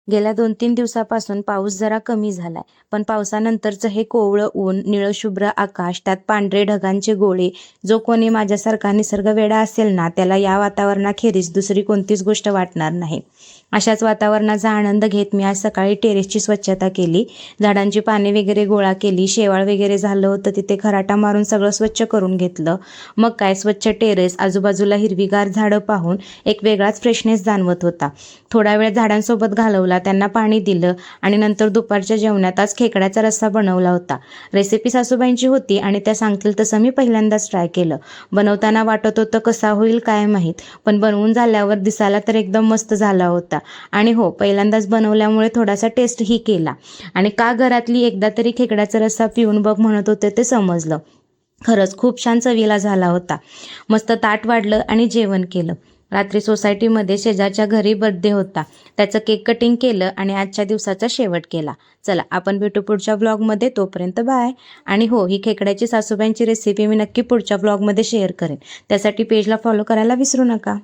गेल्या 2-3 दिवसापासून पाऊस जरा कमी झालाय, पण पावसानंतरचं हे कोवळं ऊन, निळशुभ्र आकाश, त्यात पांढरे ढगांचे गोळे, जो कोणी माझ्यासारखा निसर्गवेडा असेल ना, त्याला या वातावरणाखेरीज दुसरी कोणतीच गोष्ट वाटणार नाही. अशाच वातावरणाचा आनंद घेत मी आज सकाळी टेरेसची स्वच्छता केली. झाडांची पाने वगैरे गोळा केली. शेवाळ वगैरे झालं होतं तिथे खराटा मारून सगळं स्वच्छ करून घेतलं. मग काय स्वच्छ टेरेस, आजूबाजूला हिरवीगार झाडं पाहून एक वेगळाच फ्रेशनेस जाणवत होता. थोडा वेळ झाडांसोबत घालवला, त्यांना पाणी दिलं आणि नंतर दुपारच्या जेवणात आज खेकड्याचा रस्सा बनवला होता. रेसिपी सासूबाईंची होती आणि त्या सांगतील तसं मी पहिल्यांदाच ट्राय केलं. बनवताना वाटत होतं कसा होईल काय माहीत, पण बनवून झाल्यावर दिसायला तर एकदम मस्त झाला होता. आणि हो, पहिल्यांदाच बनवल्यामुळे थोडासा टेस्टही केला. आणि का घरातली एकदा तरी खेकड्याचा रस्सा पिऊन बघ म्हणत होते ते समजलं. खरंच खूप छान चवीला झाला होता. मस्त ताट वाढलं आणि जेवण केलं. रात्री सोसायटीमध्ये शेजारच्या घरी बर्थडे होता. त्याचं केक कटिंग केलं आणि आजच्या दिवसाचा शेवट केला. चला आपण भेटू पुढच्या ब्लॉगमध्ये. तोपर्यंत बाय. आणि हो, ही खेकड्याची सासूबाईंची रेसिपी मी नक्की पुढच्या ब्लॉगमध्ये शेअर करेन. त्यासाठी पेजला फॉलो करायला विसरू नका.